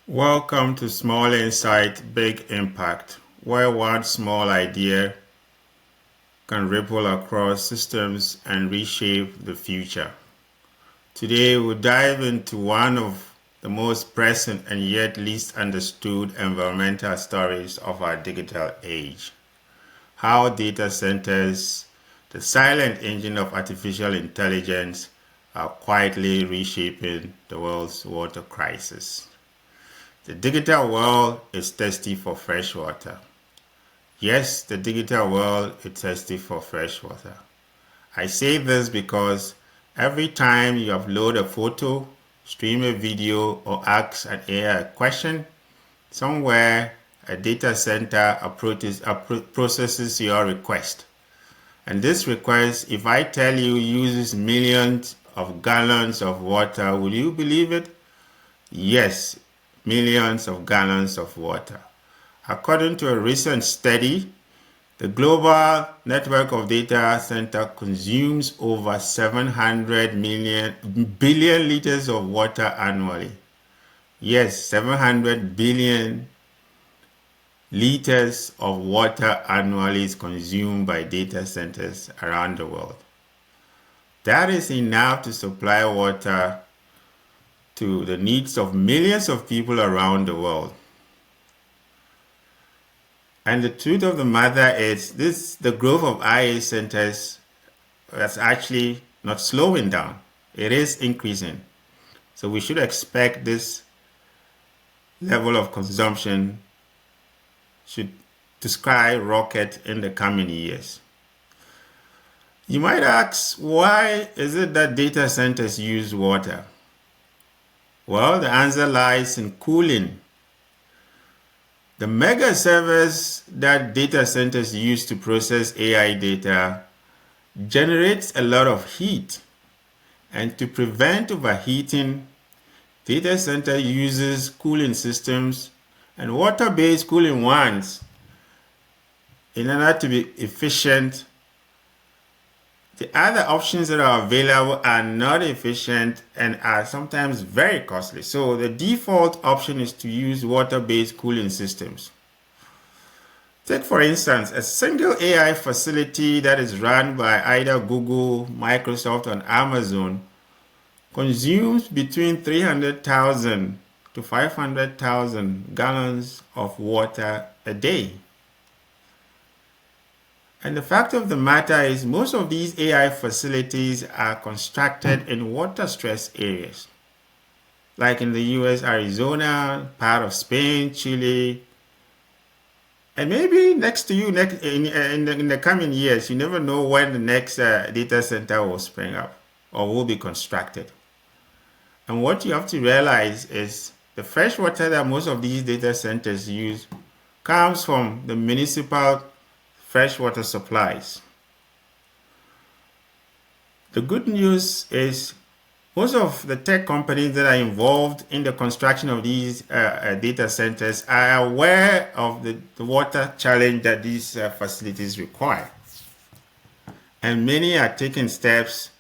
Welcome to Small Insight, Big Impact, where one small idea can ripple across systems and reshape the future. Today, we'll dive into one of the most present and yet least understood environmental stories of our digital age. How data centers, the silent engine of artificial intelligence, are quietly reshaping the world's water crisis. The digital world is thirsty for fresh water. Yes, the digital world is thirsty for fresh water. I say this because every time you upload a photo, stream a video, or ask an AI a question, somewhere a data center processes your request. And this request, if I tell you, uses millions of gallons of water, will you believe it? Yes, millions of gallons of water. According to a recent study, the global network of data center consumes over 700 billion liters of water annually. Yes, 700 billion liters of water annually is consumed by data centers around the world. That is enough to supply water to the needs of millions of people around the world. And the truth of the matter is the growth of IA centers is actually not slowing down. It is increasing. So we should expect this level of consumption to skyrocket in the coming years. You might ask, why is it that data centers use water? Well, the answer lies in cooling. The mega servers that data centers use to process AI data generates a lot of heat. And to prevent overheating, data center uses cooling systems and water-based cooling ones in order to be efficient. The other options that are available are not efficient and are sometimes very costly. So the default option is to use water-based cooling systems. Take, for instance, a single AI facility that is run by either Google, Microsoft, or Amazon consumes between 300,000 to 500,000 gallons of water a day. And the fact of the matter is most of these AI facilities are constructed in water-stressed areas, like in the US, Arizona, part of Spain, Chile, and maybe next to you in the coming years. You never know when the next data center will spring up or will be constructed. And what you have to realize is the fresh water that most of these data centers use comes from the municipal freshwater supplies. The good news is most of the tech companies that are involved in the construction of these data centers are aware of the water challenge that these facilities require. And many are taking steps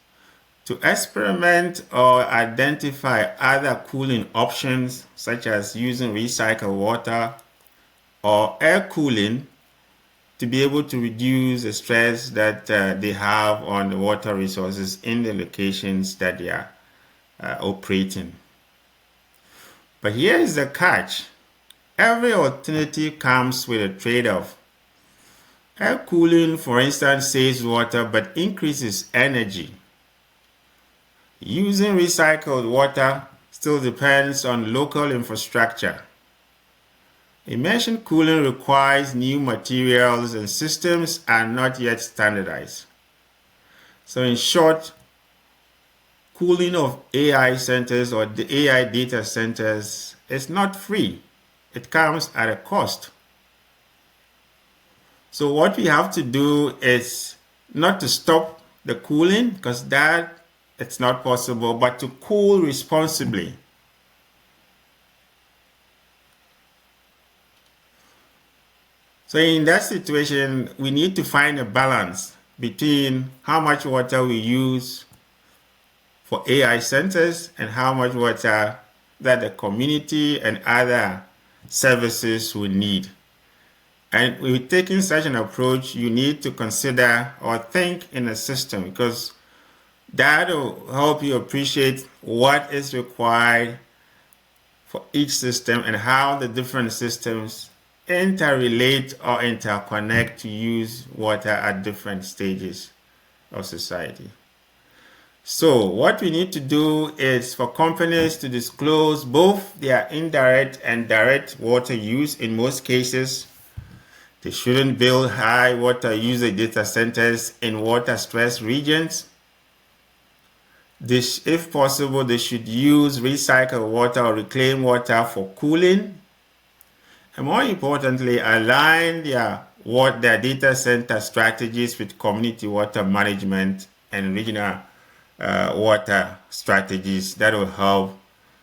to experiment or identify other cooling options, such as using recycled water or air cooling, to be able to reduce the stress that they have on the water resources in the locations that they are operating. But here is the catch. Every alternative comes with a trade-off. Air cooling, for instance, saves water but increases energy. Using recycled water still depends on local infrastructure. Immersion cooling requires new materials and systems are not yet standardized. So in short, cooling of AI centers or the AI data centers is not free. It comes at a cost. So what we have to do is not to stop the cooling, because that it's not possible, but to cool responsibly. So in that situation, we need to find a balance between how much water we use for AI centers and how much water that the community and other services will need. And with taking such an approach, you need to consider or think in a system, because that will help you appreciate what is required for each system and how the different systems interrelate or interconnect to use water at different stages of society. So what we need to do is for companies to disclose both their indirect and direct water use. In most cases, they shouldn't build high water user data centers in water-stressed regions. If possible, they should use recycled water or reclaimed water for cooling. And more importantly, align their data center strategies with community water management and regional water strategies that will help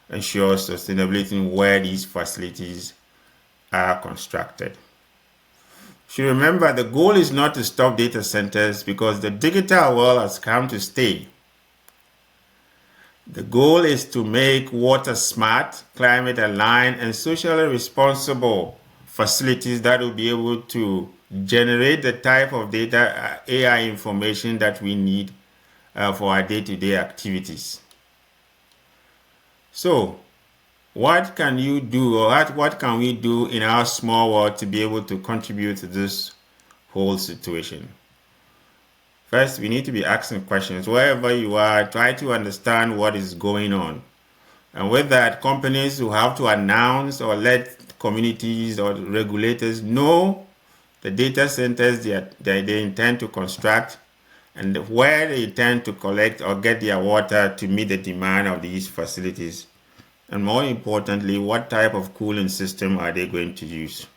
ensure sustainability where these facilities are constructed. You should remember the goal is not to stop data centers, because the digital world has come to stay. The goal is to make water smart, climate aligned, and socially responsible facilities that will be able to generate the type of data, AI information that we need for our day-to-day activities. So, what can you do, or what can we do in our small world to be able to contribute to this whole situation? First, we need to be asking questions. Wherever you are, try to understand what is going on. And with that, companies will have to announce or let communities or regulators know the data centers they intend to construct and where they intend to collect or get their water to meet the demand of these facilities. And more importantly, what type of cooling system are they going to use?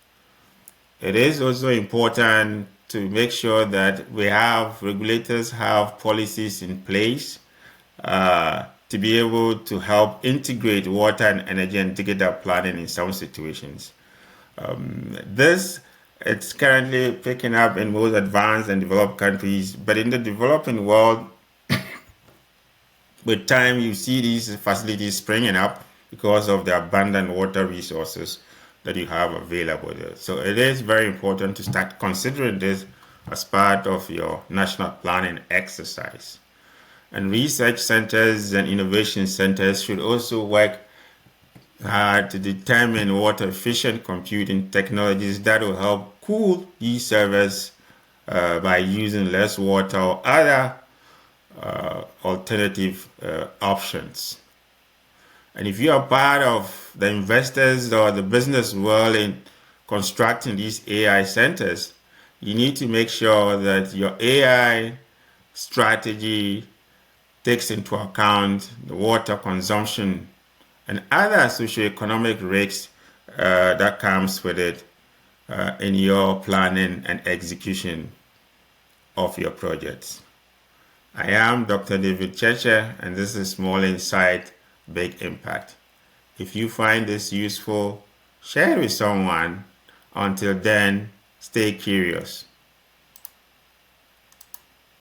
It is also important to make sure that regulators have policies in place to be able to help integrate water and energy and digital planning in some situations. It's currently picking up in most advanced and developed countries, but in the developing world, with time you see these facilities springing up because of the abundant water resources that you have available there. So it is very important to start considering this as part of your national planning exercise. And research centers and innovation centers should also work hard to determine water efficient computing technologies that will help cool these servers by using less water or other alternative options. And if you are part of the investors or the business world in constructing these AI centers, you need to make sure that your AI strategy takes into account the water consumption and other socioeconomic risks that comes with it in your planning and execution of your projects. I am Dr. David Tsetse, and this is Small Insight, Big Impact. If you find this useful, share it with someone. Until then, stay curious.